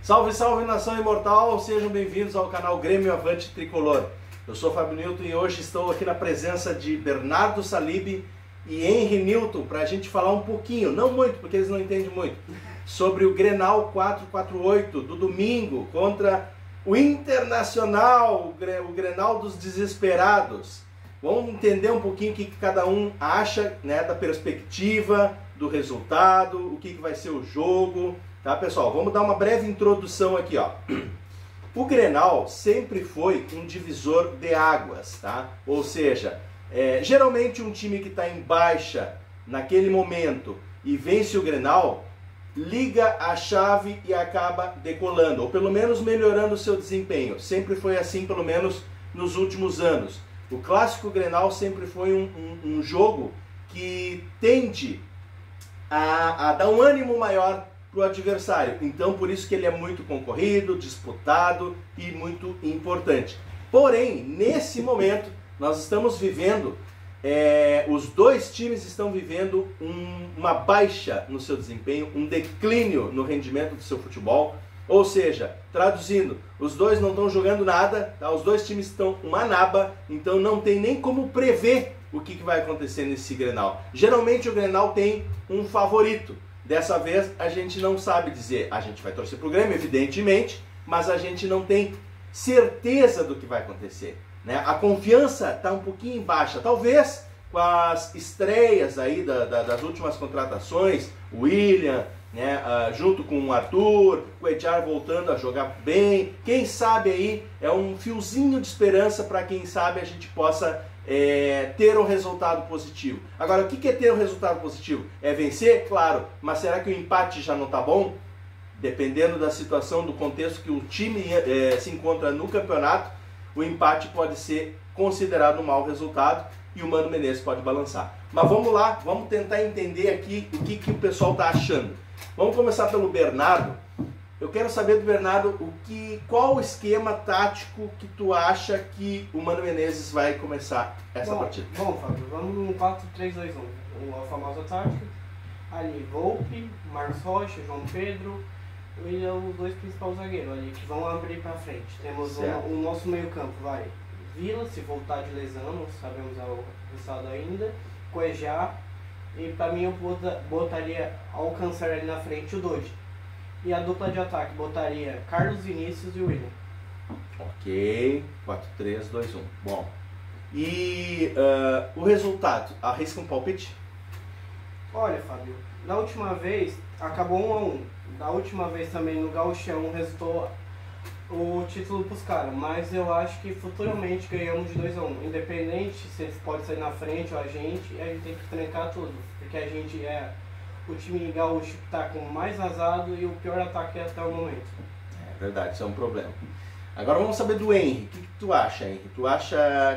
Salve, salve, nação imortal! Sejam bem-vindos ao canal Grêmio Avante Tricolor. Eu sou Fábio Newton e hoje estou aqui na presença de Bernardo Salib e Henry Newton para a gente falar um pouquinho, não muito, porque eles não entendem muito, sobre o Grenal 448 do domingo contra o Internacional, o Grenal dos Desesperados. Vamos entender um pouquinho o que cada um acha, né, da perspectiva, do resultado, o que vai ser o jogo. Tá, pessoal? Vamos dar uma breve introdução aqui, ó. O Grenal sempre foi um divisor de águas, tá? Ou seja, geralmente um time que está em baixa naquele momento e vence o Grenal, liga a chave e acaba decolando, ou pelo menos melhorando o seu desempenho. Sempre foi assim, pelo menos nos últimos anos. O clássico Grenal sempre foi um jogo que tende a dar um ânimo maior para o adversário. Então, por isso que ele é muito concorrido, disputado e muito importante. Porém, nesse momento, nós estamos vivendo, os dois times estão vivendo uma baixa no seu desempenho, um declínio no rendimento do seu futebol. Ou seja, traduzindo, os dois não estão jogando nada, tá? Os dois times estão uma naba, então não tem nem como prever o que vai acontecer nesse Grenal. Geralmente o Grenal tem um favorito. Dessa vez a gente não sabe dizer. A gente vai torcer pro Grêmio, evidentemente, mas a gente não tem certeza do que vai acontecer, né? A confiança está um pouquinho baixa. Talvez com as estreias aí das últimas contratações, o William, né, junto com o Arthur, o Edjar voltando a jogar bem, quem sabe aí é um fiozinho de esperança para quem sabe a gente possa ter um resultado positivo. Agora, o que é ter um resultado positivo? É vencer? Claro, mas será que o empate já não está bom? Dependendo da situação, do contexto que o time se encontra no campeonato, o empate pode ser considerado um mau resultado e o Mano Menezes pode balançar. Mas vamos lá, vamos tentar entender aqui o que o pessoal está achando. Vamos começar pelo Bernardo. Eu quero saber do Bernardo qual o esquema tático que tu acha que o Mano Menezes vai começar essa partida. Bom, Fábio, vamos no 4-3-2-1. A famosa tática. Ali, Volpi, Marcos Rocha, João Pedro e os dois principais zagueiros ali que vão abrir para frente. Temos o nosso meio campo, vai. Vila, se voltar de lesão, não sabemos o resultado ainda. Cuejá. E para mim eu botaria Alcançar ali na frente o Dodge. E a dupla de ataque botaria Carlos Vinícius e William. Ok, 4-3-2-1. Bom. E o resultado? Arrisca um palpite? Olha, Fábio, da última vez acabou 1-1. Da última vez também no Gauchão resultou o título pros caras. Mas eu acho que futuramente ganhamos de 2-1. Independente se eles podem sair na frente ou a gente tem que trancar tudo. Porque a gente é o time gaúcho que está com mais vazado e o pior ataque até o momento. É verdade, isso é um problema. Agora vamos saber do Henry. O que tu acha, Henry?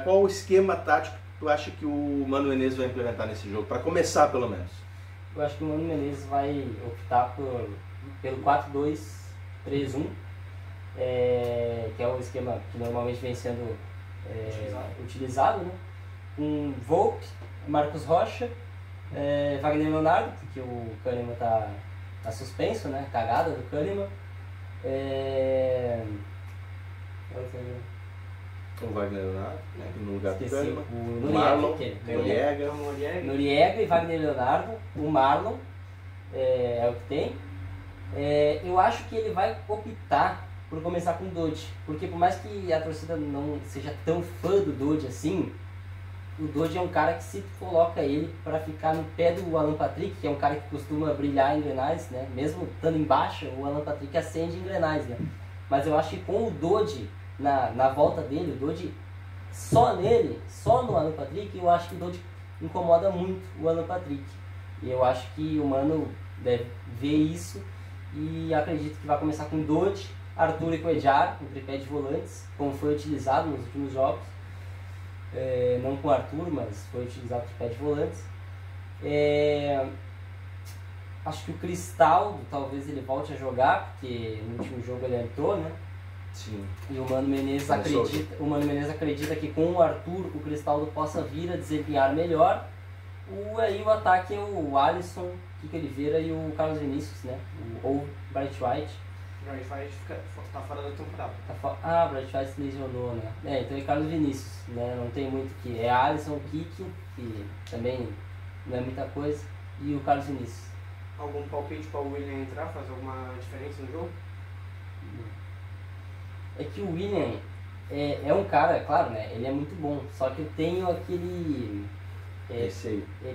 Qual o esquema tático que tu acha que o Mano Menezes vai implementar nesse jogo? Para começar, pelo menos. Eu acho que o Mano Menezes vai optar pelo 4-2-3-1, que é o esquema que normalmente vem sendo utilizado, né? Com Volpi, Marcos Rocha, Wagner Leonardo, porque o Kahneman tá suspenso, né? Cagada do Kahneman. O Wagner Leonardo, né? No lugar do Kahneman. O Marlon, Noriega e Wagner Leonardo. O Marlon é o que tem. Eu acho que ele vai optar por começar com o Dodge, porque por mais que a torcida não seja tão fã do Dodge assim, o Dodge é um cara que se coloca ele para ficar no pé do Alan Patrick, que é um cara que costuma brilhar em Grenais, né? Mesmo estando em baixa, o Alan Patrick acende em Grenais, né? Mas eu acho que com o Dodge na volta dele, o Dodge só nele, só no Alan Patrick, eu acho que o Dodge incomoda muito o Alan Patrick. E eu acho que o Mano deve ver isso e acredito que vai começar com o Dodge, Arthur e Cuejar, um tripé de volantes, como foi utilizado nos últimos jogos. Não com o Arthur, mas foi utilizado o tripé de volantes. Acho que o Cristaldo talvez ele volte a jogar, porque no último jogo ele entrou, né? Sim. E o Mano Menezes acredita que com o Arthur o Cristaldo possa vir a desempenhar melhor. Aí o ataque é o Alisson, Kiko Oliveira e o Carlos Vinícius, né? Ou Bright White. Bright White tá fora da temporada. O Bright White se lesionou, né? Então é Carlos Vinícius, né? Não tem muito o que. É Alisson, Kiki, que também não é muita coisa, e o Carlos Vinícius. Algum palpite para o William entrar, fazer alguma diferença no jogo? É que o William é um cara, claro, né? Ele é muito bom, só que eu tenho aquele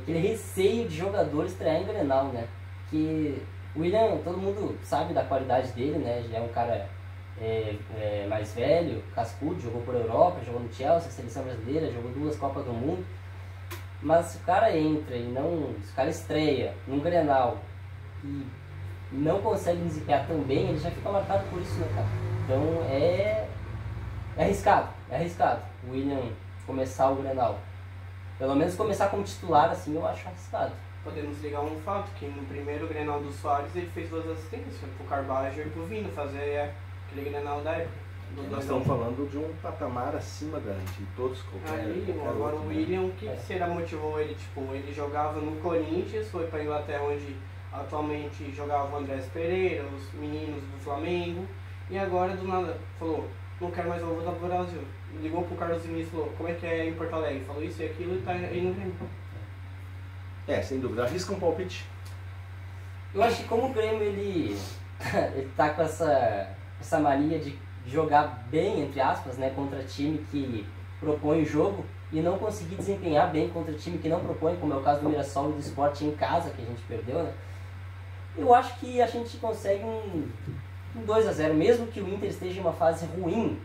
receio de jogador estrear em Grenal, né? Que o William, todo mundo sabe da qualidade dele, né? Já é um cara mais velho, cascudo, jogou por Europa, jogou no Chelsea, seleção brasileira, jogou 2 Copas do Mundo. Mas se o cara entra e não. Se o cara estreia num Grenal e não consegue desempenhar tão bem, ele já fica marcado por isso, né, cara? Então é arriscado o William começar o Grenal. Pelo menos começar como titular, assim, eu acho arriscado. Podemos ligar um fato, que no primeiro Grenal do Soares ele fez 2 assistências, pro Carvalho e pro Vino fazer aquele Grenal da época. Nós estamos falando de um patamar acima de todos agora o William, o que será motivou ele? Tipo, ele jogava no Corinthians, foi para Inglaterra, onde atualmente jogava o Andrés Pereira, os meninos do Flamengo, e agora do nada falou, não quero mais voltar pro Brasil. Ligou pro Carlos Vinícius e falou, como é que é em Porto Alegre? Falou isso e aquilo e tá aí no Grêmio. Sem dúvida. Arrisca um palpite? Eu acho que como o Grêmio ele tá com essa mania de jogar bem, entre aspas, né, contra time que propõe o jogo e não conseguir desempenhar bem contra time que não propõe, como é o caso do Mirassol e do Sport em casa, que a gente perdeu, né? Eu acho que a gente consegue um 2-0, mesmo que o Inter esteja em uma fase ruim.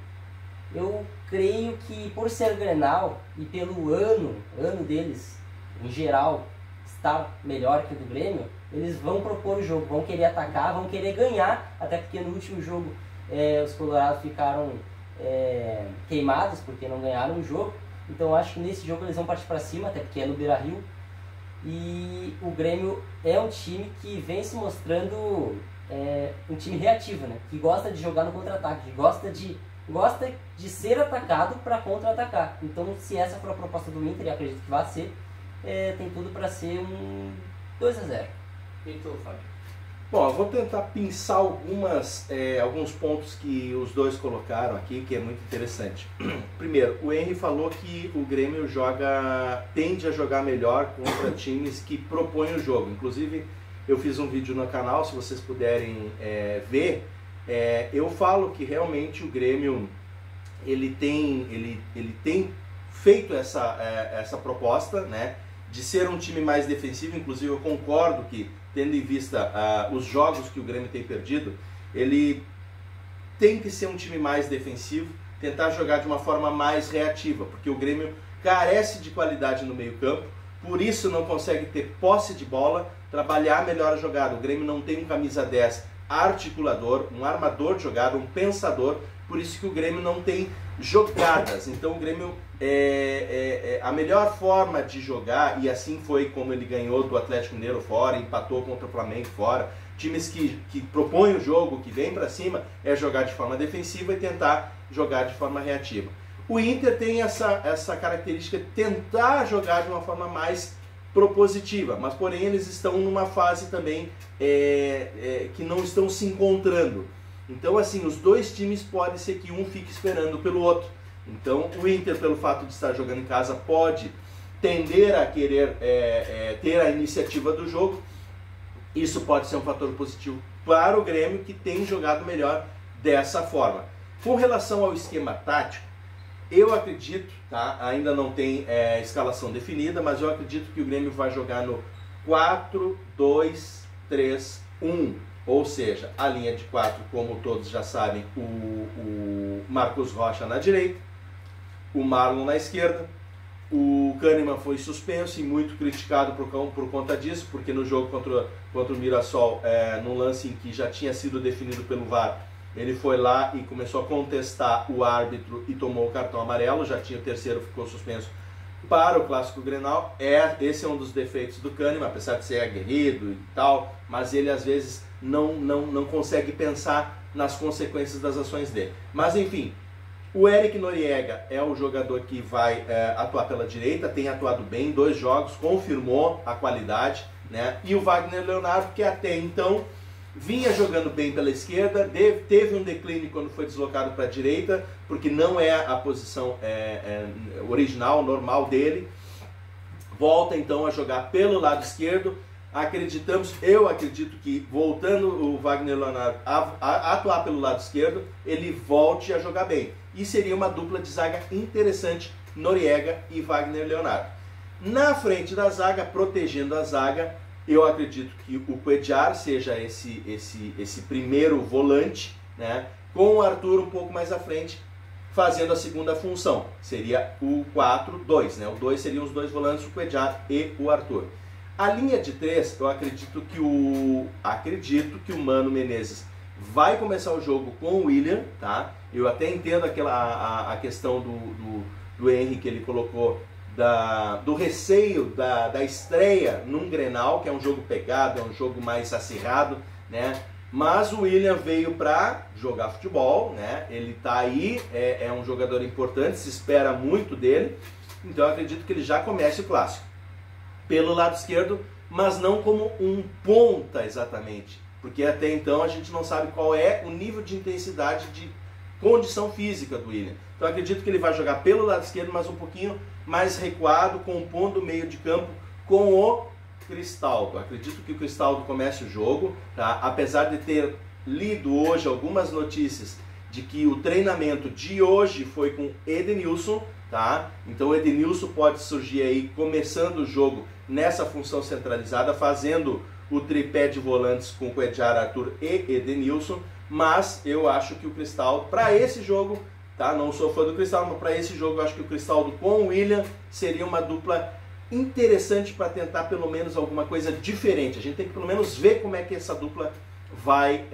Eu creio que por ser Grenal e pelo ano deles, em geral, estar melhor que o do Grêmio, eles vão propor o jogo, vão querer atacar, vão querer ganhar, até porque no último jogo os colorados ficaram queimados porque não ganharam o jogo. Então eu acho que nesse jogo eles vão partir para cima, até porque é no Beira-Rio. E o Grêmio é um time que vem se mostrando um time reativo, né? Que gosta de jogar no contra-ataque, que gosta de ser atacado para contra-atacar. Então, se essa for a proposta do Inter, e acredito que vai ser, tem tudo para ser um 2-0. E tu, Fábio? Bom, eu vou tentar pensar alguns pontos que os dois colocaram aqui, que é muito interessante. Primeiro, o Henry falou que o Grêmio tende a jogar melhor contra times que propõem o jogo. Inclusive, eu fiz um vídeo no canal, se vocês puderem ver, eu falo que realmente o Grêmio ele tem feito essa proposta, né, de ser um time mais defensivo. Inclusive, eu concordo que, tendo em vista os jogos que o Grêmio tem perdido, ele tem que ser um time mais defensivo, tentar jogar de uma forma mais reativa, porque o Grêmio carece de qualidade no meio-campo, por isso não consegue ter posse de bola, trabalhar melhor a jogada. O Grêmio não tem um camisa 10 articulador, um armador de jogada, um pensador, por isso que o Grêmio não tem jogadas. Então o Grêmio a melhor forma de jogar, e assim foi como ele ganhou do Atlético Mineiro fora, empatou contra o Flamengo fora, times que propõem o jogo, que vêm para cima, é jogar de forma defensiva e tentar jogar de forma reativa. O Inter tem essa característica de tentar jogar de uma forma mais propositiva, mas porém eles estão numa fase também que não estão se encontrando. Então assim, os dois times pode ser que um fique esperando pelo outro. Então o Inter, pelo fato de estar jogando em casa, pode tender a querer ter a iniciativa do jogo. Isso pode ser um fator positivo para o Grêmio, que tem jogado melhor dessa forma. Com relação ao esquema tático, eu acredito, tá? Ainda não tem escalação definida, mas eu acredito que o Grêmio vai jogar no 4-2-3-1. Ou seja, a linha de 4, como todos já sabem, o Marcos Rocha na direita, o Marlon na esquerda. O Kahneman foi suspenso e muito criticado por conta disso, porque no jogo contra o Mirassol, num lance em que já tinha sido definido pelo VAR, ele foi lá e começou a contestar o árbitro e tomou o cartão amarelo. Já tinha o terceiro, ficou suspenso para o Clássico Grenal. Esse é um dos defeitos do Kahneman, apesar de ser aguerrido e tal, mas ele às vezes não consegue pensar nas consequências das ações dele. Mas enfim, o Eric Noriega é o jogador que vai atuar pela direita, tem atuado bem, 2 jogos, confirmou a qualidade, né? E o Wagner Leonardo, que até então vinha jogando bem pela esquerda, teve um declínio quando foi deslocado para a direita, porque não é a posição original, normal dele. Volta então a jogar pelo lado esquerdo. Eu acredito que voltando o Wagner Leonardo a atuar pelo lado esquerdo, ele volte a jogar bem. E seria uma dupla de zaga interessante, Noriega e Wagner Leonardo. Na frente da zaga, protegendo a zaga, eu acredito que o Cuéllar seja esse primeiro volante, né, com o Arthur um pouco mais à frente, fazendo a segunda função. Seria o 4-2, né? O 2 seriam os dois volantes, o Cuéllar e o Arthur. A linha de 3, eu acredito que o Mano Menezes vai começar o jogo com o William, tá? Eu até entendo a questão do Henry que ele colocou, do receio da estreia num Grenal, que é um jogo pegado, é um jogo mais acirrado, né? Mas o William veio para jogar futebol, né? Ele tá aí, é um jogador importante, se espera muito dele, então eu acredito que ele já comece o clássico pelo lado esquerdo, mas não como um ponta exatamente, porque até então a gente não sabe qual é o nível de intensidade de condição física do William. Então eu acredito que ele vai jogar pelo lado esquerdo, mas um pouquinho mais recuado, compondo o meio de campo com o Cristaldo. Acredito que o Cristaldo comece o jogo, tá? Apesar de ter lido hoje algumas notícias de que o treinamento de hoje foi com Edenilson, tá? Então o Edenilson pode surgir aí começando o jogo nessa função centralizada, fazendo o tripé de volantes com Cuéllar, Arthur e Edenilson, mas eu acho que o Cristaldo, para esse jogo, tá? Não sou fã do Cristaldo, mas para esse jogo eu acho que o Cristaldo com o William seria uma dupla interessante para tentar pelo menos alguma coisa diferente. A gente tem que pelo menos ver como é que essa dupla vai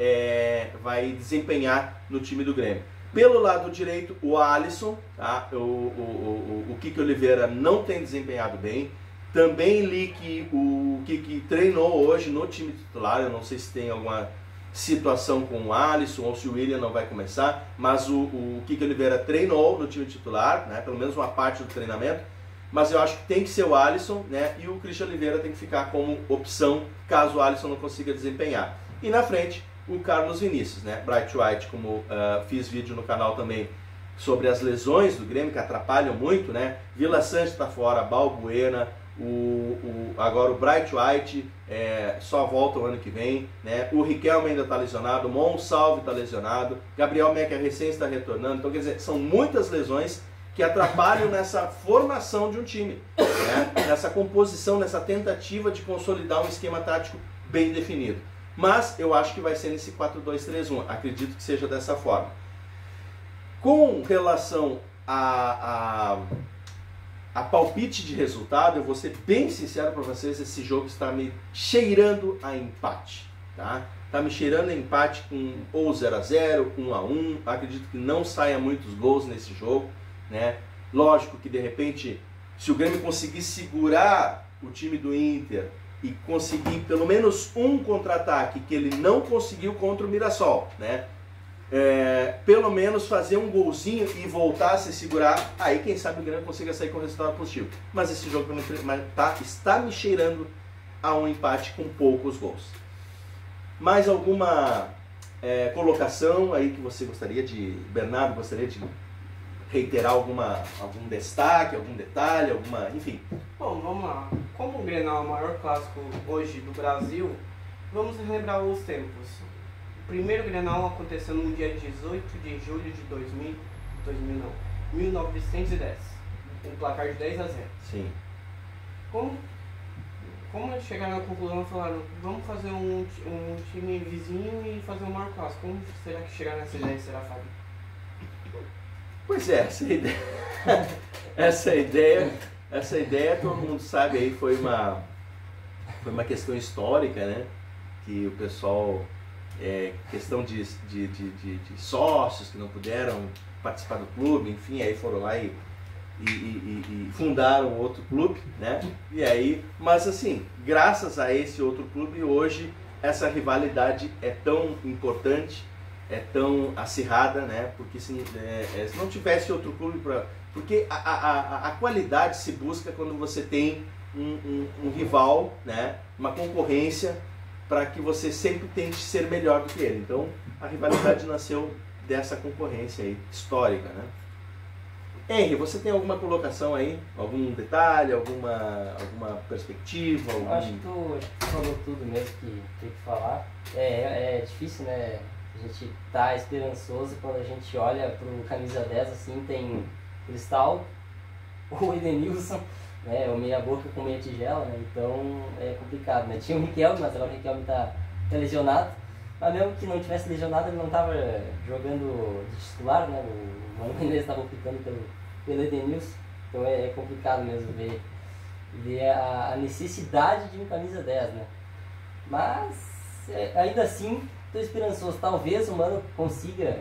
desempenhar no time do Grêmio. Pelo lado direito, o Alisson, tá? O Kiki Oliveira não tem desempenhado bem. Também li que o Kiki treinou hoje no time titular. Eu não sei se tem alguma situação com o Alisson ou se o William não vai começar, mas o Kiki Oliveira treinou no time titular, né? Pelo menos uma parte do treinamento. Mas eu acho que tem que ser o Alisson, né? E o Christian Oliveira tem que ficar como opção caso o Alisson não consiga desempenhar. E na frente, o Carlos Vinícius, né? Bright White, como fiz vídeo no canal também sobre as lesões do Grêmio, que atrapalham muito, né? Vila Sante está fora, Balbuena, agora o Bright White só volta o ano que vem, né? O Riquelme ainda está lesionado, o Monsalve está lesionado, Gabriel Mecker recém está retornando. Então, quer dizer, são muitas lesões que atrapalham nessa formação de um time, né? Nessa composição, nessa tentativa de consolidar um esquema tático bem definido. Mas eu acho que vai ser nesse 4-2-3-1, acredito que seja dessa forma. Com relação a palpite de resultado, eu vou ser bem sincero para vocês, esse jogo está me cheirando a empate, tá? Está me cheirando a empate com ou 0-0, 1-1, acredito que não saia muitos gols nesse jogo, né? Lógico que de repente, se o Grêmio conseguir segurar o time do Inter e conseguir pelo menos um contra-ataque que ele não conseguiu contra o Mirassol, né? Pelo menos fazer um golzinho e voltar a se segurar, aí quem sabe o Grêmio consiga sair com resultado positivo. Mas esse jogo está me cheirando a um empate com poucos gols. Mais alguma colocação aí que você gostaria Bernardo, gostaria de reiterar algum destaque, algum detalhe, enfim? Bom, vamos lá. Como o Grenal é o maior clássico hoje do Brasil, vamos relembrar os tempos. O primeiro Grenal aconteceu no dia 18 de julho de 1910. Um placar de 10-0. Sim. Como eles chegaram na conclusão e falaram, vamos fazer um time vizinho e fazer um maior clássico? Como será que chegaram nessa ideia, será, Fábio? Pois é, essa ideia todo mundo sabe aí, foi uma questão histórica, né? Que o pessoal, questão de sócios que não puderam participar do clube, enfim, aí foram lá e fundaram outro clube, né? E aí, mas assim, graças a esse outro clube, hoje essa rivalidade é tão importante, é tão acirrada, né? Porque se não tivesse outro clube porque a qualidade se busca quando você tem um rival, né? Uma concorrência para que você sempre tente ser melhor do que ele. Então a rivalidade nasceu dessa concorrência aí, histórica, né? Henry, você tem alguma colocação aí? Algum detalhe, alguma perspectiva? Eu acho que tu falou tudo mesmo que tem que falar. É difícil, né? A gente tá esperançoso quando a gente olha pro camisa 10, assim, tem Cristal, o Edenilson, né? O meia boca com meia tigela, né? Então é complicado, né? Tinha o Riquelme, mas agora o Riquelme tá lesionado. Mas mesmo que não tivesse lesionado, ele não estava jogando de titular, né? O Mano Menezes estava optando pelo Edenilson. Então é complicado mesmo ver a necessidade de um camisa 10, né? Mas ainda assim estou esperançoso. Talvez o Mano consiga,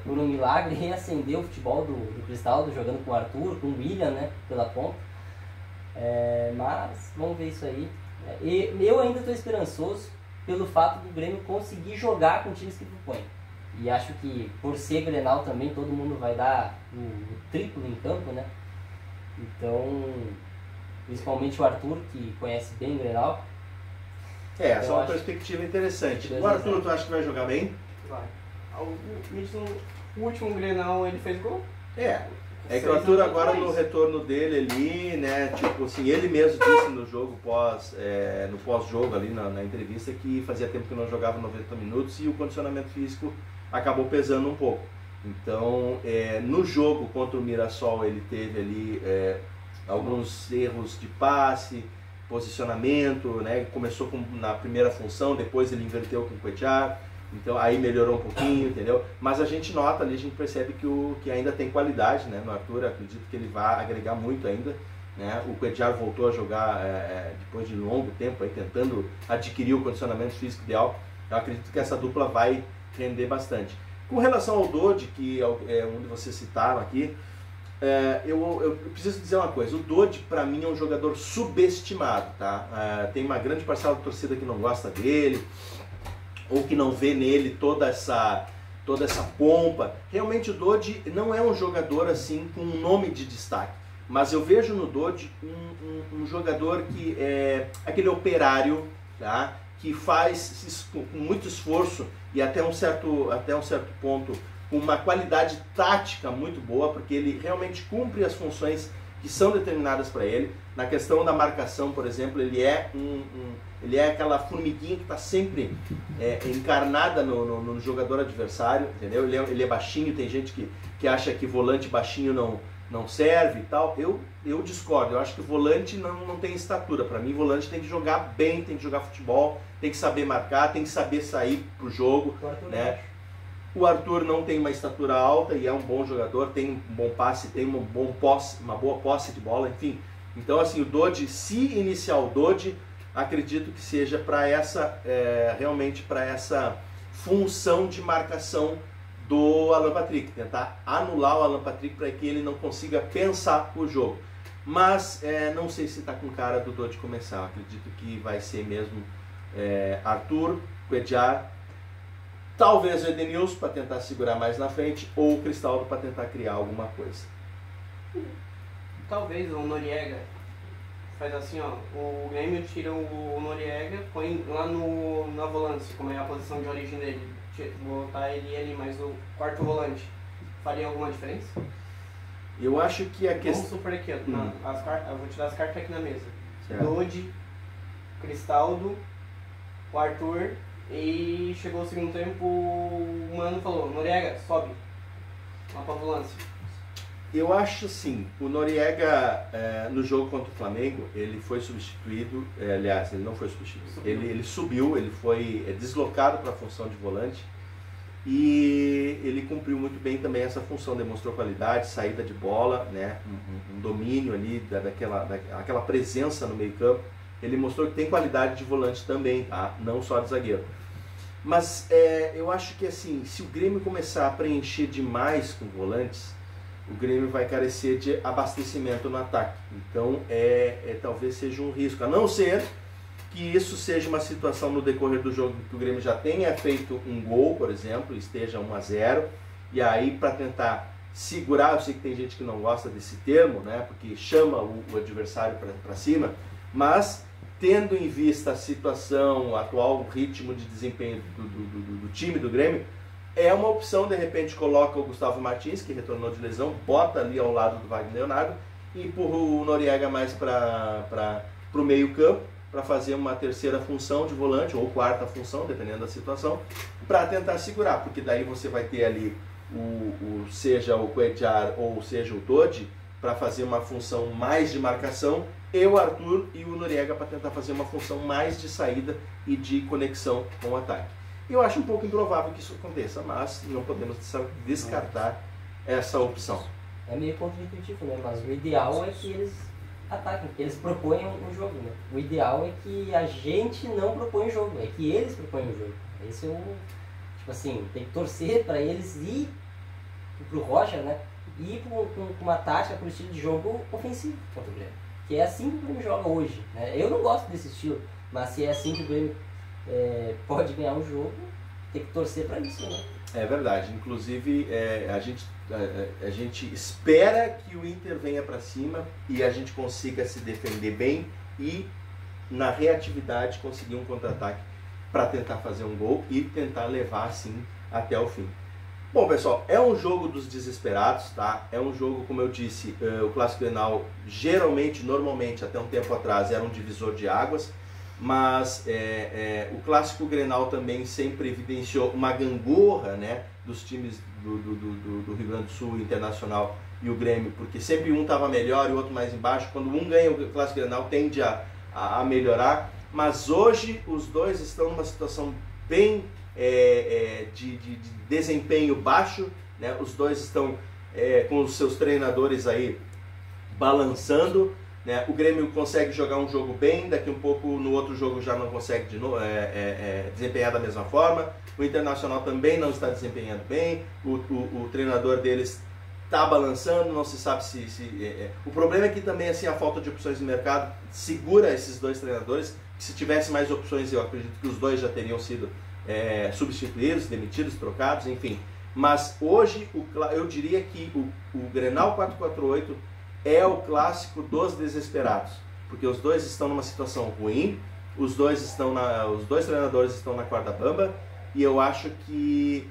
por um milagre, reacender o futebol do Cristaldo, jogando com o Arthur, com o William, né? Pela ponta. Mas vamos ver isso aí. E eu ainda estou esperançoso pelo fato do Grêmio conseguir jogar com times que propõem. E acho que por ser Grenal também todo mundo vai dar o triplo em campo, né? Então, principalmente o Arthur, que conhece bem o Grenal. Essa é uma perspectiva interessante. O Arthur, tu acha que vai jogar bem? Vai. O último Grenal ele fez gol? É que o Arthur agora no retorno dele ali, né, tipo assim, ele mesmo disse no jogo no pós-jogo ali na entrevista que fazia tempo que não jogava 90 minutos e o condicionamento físico acabou pesando um pouco. Então, no jogo contra o Mirassol ele teve ali alguns erros de passe, posicionamento, né, começou na primeira função, depois ele inverteu com o Cuéllar. Então aí melhorou um pouquinho, entendeu? Mas a gente nota ali, a gente percebe que ainda tem qualidade, né? No Arthur, acredito que ele vai agregar muito ainda, né? O Cuéllar voltou a jogar depois de longo tempo, aí, tentando adquirir o condicionamento físico ideal. Eu acredito que essa dupla vai render bastante. Com relação ao Dodi, que é onde vocês citaram aqui, eu preciso dizer uma coisa. O Dodi, para mim, é um jogador subestimado, tá? Tem uma grande parcela da torcida que não gosta dele, ou que não vê nele toda essa pompa. Realmente o Dodi não é um jogador assim com um nome de destaque, mas eu vejo no Dodi um jogador que é aquele operário, tá? Que faz com muito esforço e até um certo ponto com uma qualidade tática muito boa, porque ele realmente cumpre as funções que são determinadas para ele. Na questão da marcação, por exemplo, ele é aquela formiguinha que está sempre encarnada no jogador adversário, entendeu? Ele é baixinho, tem gente que acha que volante baixinho não serve e tal. Eu discordo, eu acho que volante não tem estatura. Para mim, volante tem que jogar bem, tem que jogar futebol, tem que saber marcar, tem que saber sair pro jogo, né? O Arthur não tem uma estatura alta e é um bom jogador, tem um bom passe, tem uma boa posse de bola, enfim. Então, assim, o Dodi, se iniciar o Dodi, acredito que seja para realmente para essa função de marcação do Alan Patrick, tentar anular o Alan Patrick para que ele não consiga pensar o jogo. Mas não sei se está com cara do Dodi começar. Acredito que vai ser mesmo Arthur, Cuéllar, talvez o Edenilson para tentar segurar mais na frente, ou o Cristaldo para tentar criar alguma coisa. Talvez o Noriega faz assim, ó, o Grêmio tira o Noriega, põe lá na volância, como é a posição de origem dele, botar ele ali mais o quarto volante. Faria alguma diferença? Eu acho que a questão... Vamos supor aqui, ó, eu vou tirar as cartas aqui na mesa. Dodi, Cristaldo, o Arthur, e chegou o segundo tempo, o Mano falou, Noriega, sobe lá pra volância. Eu acho assim, o Noriega no jogo contra o Flamengo, ele foi substituído, aliás, ele não foi substituído, ele subiu, ele foi deslocado para a função de volante e ele cumpriu muito bem também essa função, demonstrou qualidade, saída de bola, né, um domínio ali, aquela presença no meio campo. Ele mostrou que tem qualidade de volante também, tá? Não só de zagueiro. Mas eu acho que assim, se o Grêmio começar a preencher demais com volantes, o Grêmio vai carecer de abastecimento no ataque. Então talvez seja um risco, a não ser que isso seja uma situação no decorrer do jogo que o Grêmio já tenha feito um gol, por exemplo, esteja 1-0, e aí para tentar segurar, eu sei que tem gente que não gosta desse termo, né, porque chama o adversário para cima, mas tendo em vista a situação, o atual ritmo de desempenho do time do Grêmio, é uma opção. De repente coloca o Gustavo Martins, que retornou de lesão, bota ali ao lado do Wagner Leonardo e empurra o Noriega mais para o meio campo, para fazer uma terceira função de volante, ou quarta função, dependendo da situação, para tentar segurar, porque daí você vai ter ali seja o Cuéllar ou seja o Todi, para fazer uma função mais de marcação, e o Arthur e o Noriega para tentar fazer uma função mais de saída e de conexão com o ataque. Eu acho um pouco improvável que isso aconteça, mas não podemos descartar essa opção. É meio contra-intuitivo, né? Mas o ideal é que eles ataquem, que eles proponham um jogo, né? O ideal é que a gente não propõe o jogo, é que eles propõem o jogo. Esse é o... Tipo assim, tem que torcer para eles ir pro Roger, né? Ir com uma tática, pro estilo de jogo ofensivo contra o Grêmio. Que é assim que o Grêmio joga hoje, né? Eu não gosto desse estilo, mas se é assim que o Grêmio pode ganhar um jogo, tem que torcer para isso, né? É verdade. Inclusive, a gente espera que o Inter venha para cima e a gente consiga se defender bem e, na reatividade, conseguir um contra-ataque para tentar fazer um gol e tentar levar, assim, até o fim. Bom, pessoal, é um jogo dos desesperados, tá? É um jogo, como eu disse, o Clássico Grenal normalmente, até um tempo atrás, era um divisor de águas, mas o Clássico Grenal também sempre evidenciou uma gangorra, né, dos times do Rio Grande do Sul, Internacional e o Grêmio, porque sempre um estava melhor e o outro mais embaixo. Quando um ganha o Clássico Grenal, tende a melhorar, mas hoje os dois estão numa situação bem de desempenho baixo, né? Os dois estão com os seus treinadores aí balançando, né? O Grêmio consegue jogar um jogo bem, daqui um pouco no outro jogo já não consegue desempenhar da mesma forma. O Internacional também não está desempenhando bem, o treinador deles está balançando, não se sabe o problema é que também, assim, a falta de opções no mercado segura esses dois treinadores, que se tivesse mais opções eu acredito que os dois já teriam sido substituídos, demitidos, trocados, enfim. Mas hoje eu diria que o Grenal 448 é o clássico dos desesperados, porque os dois estão numa situação ruim, os dois treinadores estão na corda bamba, e eu acho que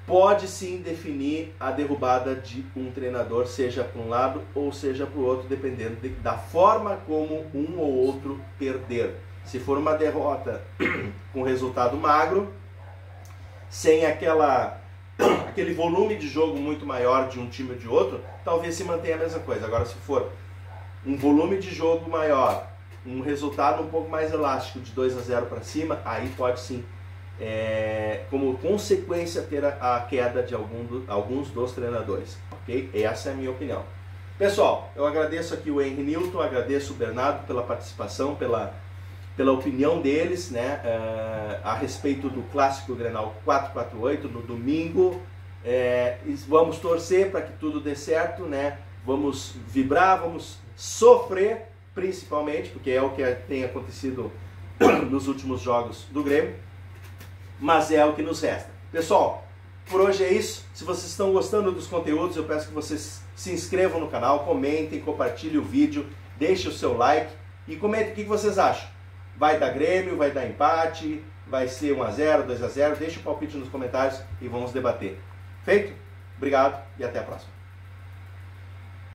pode sim definir a derrubada de um treinador, seja para um lado ou seja para o outro, dependendo da forma como um ou outro perder. Se for uma derrota com resultado magro, sem aquele volume de jogo muito maior de um time ou de outro, talvez se mantenha a mesma coisa. Agora, se for um volume de jogo maior, um resultado um pouco mais elástico, de 2-0 para cima, aí pode sim, como consequência, ter a queda de alguns dos treinadores. Ok? Essa é a minha opinião. Pessoal, eu agradeço aqui o Henry Newton, agradeço o Bernardo pela participação, pela opinião deles, né, a respeito do Clássico Grenal 448 no domingo. Vamos torcer para que tudo dê certo, né? Vamos vibrar, vamos sofrer, principalmente, porque é o que tem acontecido nos últimos jogos do Grêmio, mas é o que nos resta. Pessoal, por hoje é isso. Se vocês estão gostando dos conteúdos, eu peço que vocês se inscrevam no canal, comentem, compartilhem o vídeo, deixem o seu like e comentem o que vocês acham. Vai dar Grêmio, vai dar empate, vai ser 1-0, 2-0, deixa o palpite nos comentários e vamos debater. Feito? Obrigado e até a próxima.